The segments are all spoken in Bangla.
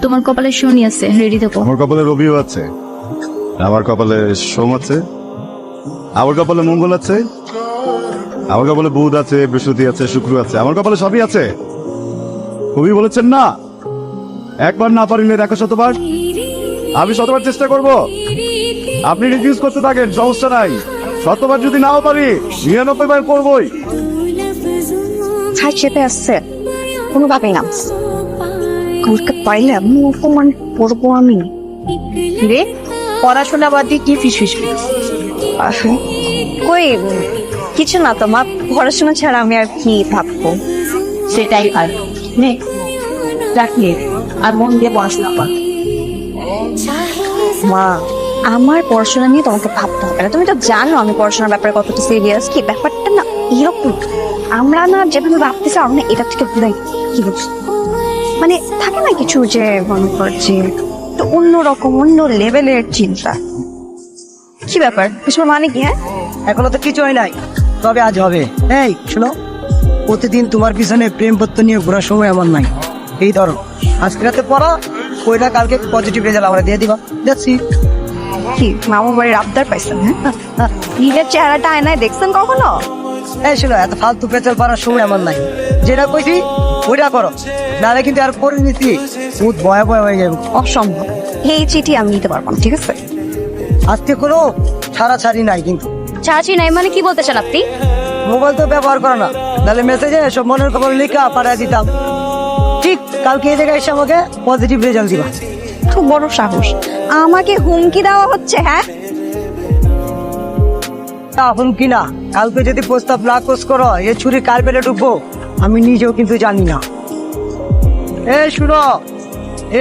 তোমার কপালে শনি আছে, রেডি থাকো। আমার কপালে রবিও আছে, আমার কপালে সোম আছে, আমার কপালে মঙ্গল আছে, আমার কপালে বুধ আছে, বৃহস্পতি আছে, শুক্র আছে, আমার কপালে সবই আছে। কবি বলেছেন না, একবার না পারিলে দেখো শতবার। আমি শতবার চেষ্টা করব, আপনি রিডিউস করতে থাকেন, সমস্যা নাই। শতবার যদি নাও পারি 99 বার করবই। ছাই চেপে আসছে কোনোভাবেই না করতে পারলে আমি অপমান করবো আমি। রে পড়াশোনা বাদ দিয়ে কি ফিস কই কিছু না তো মা, পড়াশোনা ছাড়া আমি আর কি ভাববো। সেটাই আর নে রাখলে আর মন দিয়ে পড়াশোনা কর। মা আমার পড়াশোনা নিয়ে তোমাকে ভাবতে হবে না, তুমি তো জানো আমি পড়াশোনার ব্যাপারে কতটা সিরিয়াস। কি ব্যাপারটা না এরকম, আমরা না যেভাবে ভাবতেছি আমরা এটা থেকে পুরাই কি বুঝছি, মানে থাকে না কিছু যে মনে করছে তো অন্যরকম অন্য লেভেলের চিন্তা। কি ব্যাপার এসব মানে কি? হ্যাঁ এখনো তো কিছু হয় নাই, তবে আজ হবে। এই শোনো, প্রতিদিন তোমার পিছনে প্রেম পত্র নিয়ে ঘোরার সময় আমার নাই। এই ধরো আজকে রাতে পড়া, ওইটা কালকে পজিটিভ রেজাল্ট আমরা দিয়ে দিবা। দেখছি কি মামা বাড়ির আবদার পাইছেন? হ্যাঁ নিজের চেহারাটা আয়নায় দেখছেন কখনো? এই শোনো, এত ফালতু পেঁচাল পারার সময় আমার নাই। যেটা কইছি ওইটা করো, নাহলে কিন্তু আর পরিণতি বহুত ভয়াবহ হয়ে যাবে। অসম্ভব, এই চিঠি আমি নিতে পারবো না, ঠিক আছে? আজকে কোনো ছাড়াছাড়ি নাই কিন্তু। চাচি নাই মানে কি বলতে চান আপনি? মোবাইল তো ব্যবহার করো না, তাহলে মেসেজে সব মনের খবর লিখা পাঠিয়ে দিতাম। ঠিক কালকে এই জায়গায় এসে আমাকে পজিটিভ রেজাল্ট দিবা। খুব বড় সাহস, আমাকে হুমকি দেওয়া হচ্ছে? হ্যাঁ এখন কিনা কালকে যদি প্রস্তাব না কোষ করো, এ ছুরি কার পেলে ঢুকবো আমি নিজেও কিন্তু জানি না। শুনো,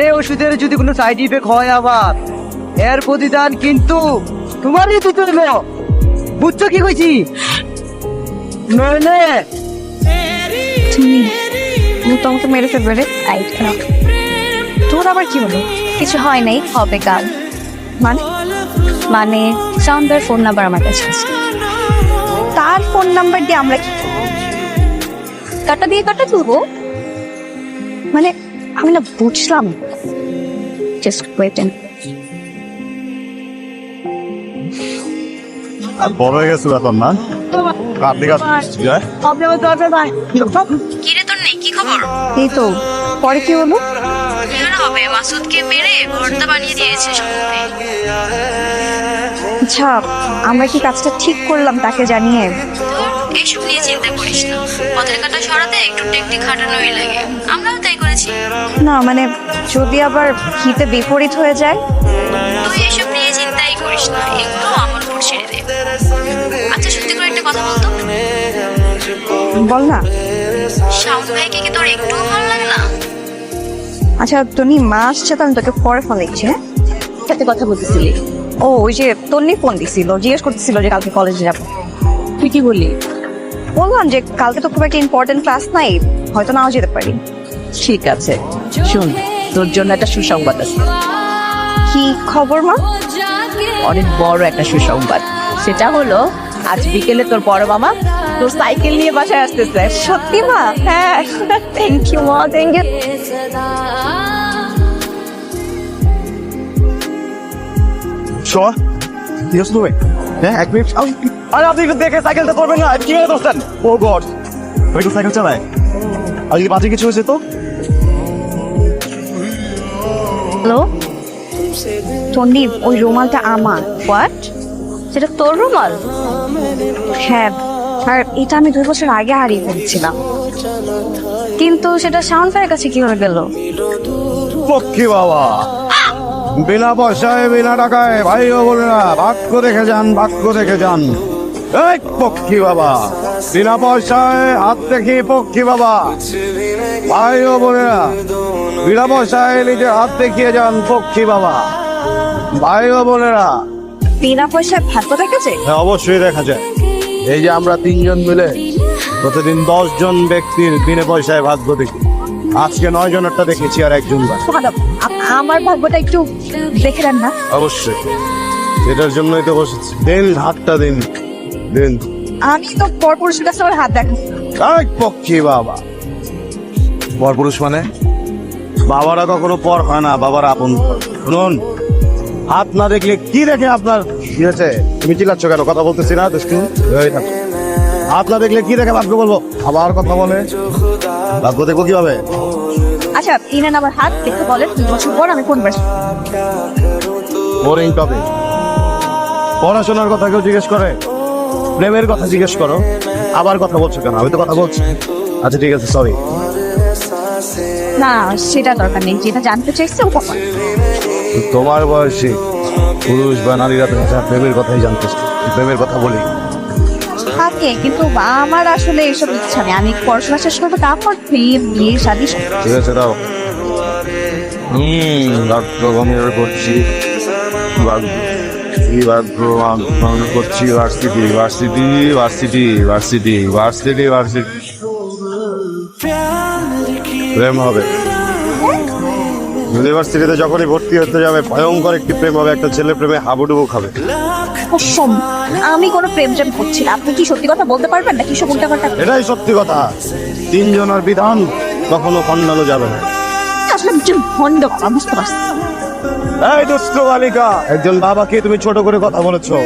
এই ওষুধের যদি কোনো সাইড ইফেক্ট হয় আবার এর প্রতিদান কিন্তু তোমারই দিতে হবে। বুঝছো কি কইছি? নইলে তুমি তো আমাকে মেরে ফেলবে রে। তোর আবার কি হলো? কিছু হয় নাই, হবে কাল। মানে মানে সাউন্ডের ফোন নাম্বার আমার কাছে আছে। তার ফোন নাম্বার দিয়ে আমরা কি করবো? কাটা দিয়ে কাটা তুলবো। মানে আমি না বুঝলাম। Just wait. আর বড় হয়ে গেছে ব্যাপার না, কাটলি কি রে তোর নেই কি খবর? এই তো পরে কি হলো? হবে মাসুদকে মেরে ভর্তা বানিয়ে দিয়েছে সম্ভবে। আচ্ছা আমরা কি কাজটা ঠিক করলাম তাকে জানিয়ে? এইসব নিয়ে চিন্তা করিস না, পথের কাটা সরাতে একটু টেকনিক খাটানোই লাগে, আমরাও তাই করেছি। না মানে যদি আবার হিতে বিপরীত হয়ে যায়? তুই এসব নিয়ে চিন্তাই করিস না, এগুলো আমার উপর ছেড়ে দে। আচ্ছা সত্যি করে একটা কথা বলতো, বল না। শাওন ভাইকে কি তোর একটুও ভালো লাগে না? আচ্ছা তনি মা আসছে তো আমি তোকে পরে ফোন দিচ্ছি। হ্যাঁ সাথে কথা বলতেছিলি? ও ওই যে তন্নি ফোন দিছিল, জিজ্ঞেস করতেছিল যে কালকে কলেজে যাবো। তুই কি বললি? বললাম যে কালকে তো খুব একটা ইম্পর্টেন্ট ক্লাস নাই, হয়তো নাও যেতে পারি। ঠিক আছে, শোন তোর জন্য একটা সুসংবাদ আছে। কি খবর মা? অনেক বড় একটা সুসংবাদ। সেটা হলো আজ বিকেলে তোর বড় মামা তোর সাইকেল নিয়ে বাসায় আসতেছে। সত্যি মা? হ্যাঁ থ্যাংক ইউ মা, থ্যাংক ইউ। শোয়া ইয়েস নো ওয়ে। হ্যাঁ এক মিনিট। আরে আপনি একটু দেখে সাইকেলটা করবেন না, কি হয়ে দোস্তান? ও গড, ওই তো সাইকেল চালায়। আর যদি বাজে কিছু হয়েছে তো? হ্যালো তন্নি, ওই রুমালটা আমার। হোয়াট? সেটা তোর রুমাল? হ্যাঁ, আর এটা আমি 2 বছর আগে হারিয়ে ফেলেছিলাম। কিন্তু সেটা শাওন ভাইয়ের কাছে কিভাবে গেল? লক্ষ্মী বাবা, বিনা পয়সায় বিনা টাকায় ভাই ও বোনেরা ভাগ্য দেখে যান, ভাগ্য দেখে যান। এই পক্ষী বাবা, বিনা পয়সায় হাত দেখি পক্ষী বাবা। ভাই ও বোনেরা বিনা পয়সায় নিজের হাত দেখিয়ে যান পক্ষী বাবা। ভাই ও বোনেরা, বিনা পয়সায় ভাগ্য দেখেছে? হ্যাঁ অবশ্যই দেখা যায়। এই যে আমরা 3 জন মিলে প্রতিদিন 10 জন ব্যক্তির বিনা পয়সায় ভাগ্য দেখি। আজকে 9 জনেরটা দেখেছি আর 1 জন বাকি। আমার ভাগ্যটা একটু দেখে দেন না। অবশ্যই, এটার জন্যই তো বসেছি। দিন হাতটা দিন দিন। আমি তো পরপুরুষের কাছে আমার হাত দেখ। পক্ষী বাবা, পরপুরুষ মানে বাবারা কখনো পর হয় না, বাবারা আপন। শুনুন, হাত না দেখলে কি দেখে আপনার কি হয়েছে? তুমি চিল্লাচ্ছ কেন? কথা বলতেছি না দুষ্টু? এই থাক। হাত না দেখলে কি দেখে ভাগ্য বলবো? আবার কথা বলে ভাগ্য দেখবো কিভাবে? আচ্ছা ইনান আমার হাত দেখে বলেন 2 বছর পর আমি কোন ভার্সন? Boring topic. পড়াশোনার কথা কেউ জিজ্ঞেস করে? প্রেমের কথা জিজ্ঞেস করো। আবার কথা বলছো কেন? আমি তো কথা বলছি। আচ্ছা ঠিক আছে, সরি। না সেটা দরকার নেই, যেটা জানতে চাইছে ও কখন। তোমার বয়সী পুরুষ বা নারীরা তো প্রেমের কথাই জানতে চায়। প্রেমের কথা বলি। থাকে কিন্তু আমার আসলে এসব ইচ্ছা নেই, আমি পড়াশোনা শেষ করবো তারপর বিয়ে শাদী সব। ঠিক আছে, দাও। গমের করছি করছি varsity varsity varsity varsity varsity varsity প্রেম হবে ইউনিভার্সিটিতে। যখনই ভর্তি হতে যাবে ভয়ঙ্কর একটি প্রেম হবে, একটা ছেলে প্রেমে হাবুডুবু খাবে। অসম, আমি কোনো প্রেম করছি না। আপনি কি সত্যি কথা বলতে পারবেন নাকি সব উল্টাপাল্টা? এটাই সত্যি কথা। 3 জনের বিধান কখনো খণ্ডানো যাবে না। আসলে একজন ভণ্ড বাবা, বুঝতে পারছি। এই দুষ্ট বালিকা, একজন বাবাকে তুমি ছোট করে কথা বলেছো,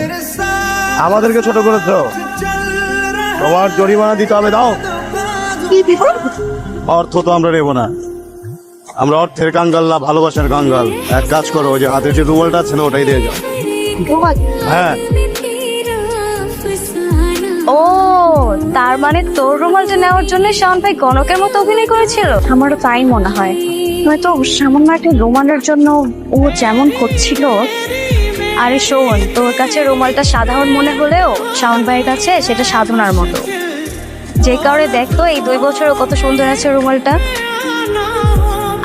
আমাদেরকে ছোট করেছো। তোমার জরিমানা দিতে হবে, দাও। কি বিপদ? অর্থ তো আমরা নেবো না, আমরা অর্থের কাঙ্গাল না, ভালোবাসার কাঙ্গাল। এক কাজ করো, ওই যে হাতে যে রুমালটা আছে না, ওটাই দিয়ে যাও। হ্যাঁ। ও তার মানে তোর রুমালটা নেওয়ার জন্য শাওন ভাই গণকের মতো অভিনয় করেছিল? আমারও তাই মনে হয়। হয়তো সামান্য একটা রুমালের জন্য ও যেমন করছিল। আরে শোন, তোর কাছে রুমালটা সাধারণ মনে হলেও শাওন ভাইয়ের কাছে সেটা সাধনার মতো। যে কারণে দেখতো এই 2 বছর কত সুন্দর আছে রুমালটা।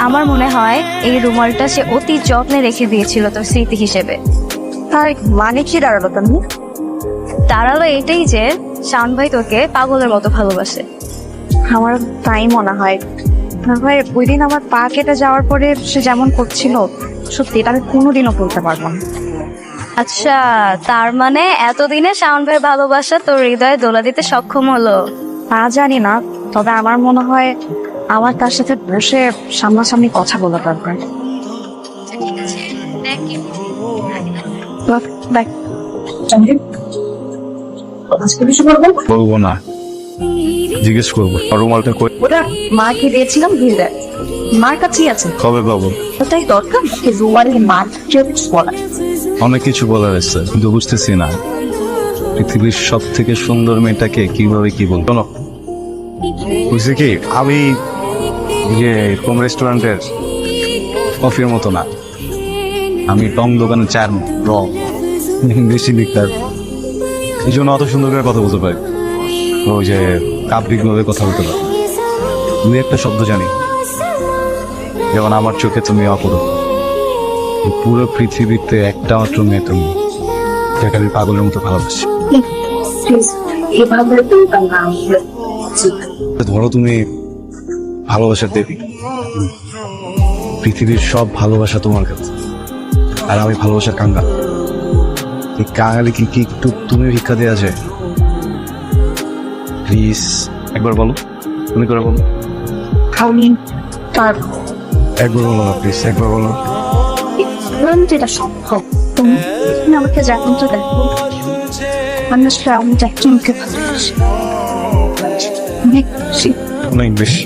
আমার মনে হয় এই রুমালটা সে অতি যত্নে রেখে দিয়েছিল তোর স্মৃতি হিসেবে। তার মানে কি দাঁড়ালো তুমি? দাঁড়ালো এটাই যে শাওন ভাই তোকে পাগলের মতো ভালোবাসে। আমার তাই মনে হয়। ভাই ওই দিন আমার পা কেটে যাওয়ার পরে সে যেমন করছিল, সত্যি এটা আমি কোনোদিনও বলতে পারবো না। আচ্ছা, তার মানে এতদিনে শাওন ভাইয়ের ভালোবাসা তোর হৃদয়ে দোলা দিতে সক্ষম হলো? তা জানি না, তবে আমার মনে হয় আমার তার সাথে বসে সামনাসামনি কথা বলা দরকার। ঠিক আছে, দেখ কি দেখ বলবো না, জিজ্ঞেস করবো রুমালটা কই। ওটা মাকে দিয়েছিলাম, দিয়ে দেয়। মার কাছেই আছে। কবে পাবো? ওটাই দরকার, রুমালের মার বলা। অনেক কিছু বলার আছে, কিন্তু বুঝতেছি না পৃথিবীর সব থেকে সুন্দর মেয়েটাকে কিভাবে কি বলবো। বুঝছি কি, আমি যে কোন রেস্টুরেন্টের কফির মতো না, আমি টং দোকানে চার রং বেশি লিখতার, এই জন্য অত সুন্দর করে কথা বলতে পারি। ওই যে কাব্যিকভাবে কথা বলতে পারি। তুমি একটা শব্দ জানি, যেমন আমার চোখে তুমি অপরূপ। পুরো পৃথিবীতে একটা মাত্র মেয়ে তুমি, যাকে আমি পাগলের মতো ভালোবাসি। ধরো তুমি ভালোবাসার দেবী, পৃথিবীর সব ভালোবাসা তোমার কাছে, আর আমি ভালোবাসার কাঙ্গাল। এই কাঙালি কি কি একটু তুমি ভিক্ষা দেওয়া যায়? প্লিজ একবার বলো, তুমি করে বলো। একবার বলো না প্লিজ, একবার বলো। যেটা সম্ভব তুমি আমাকে যখন তো দেখো, মানুষরা আমি একজনকে ভালোবাসি অনেক বেশি। অনেক বেশি।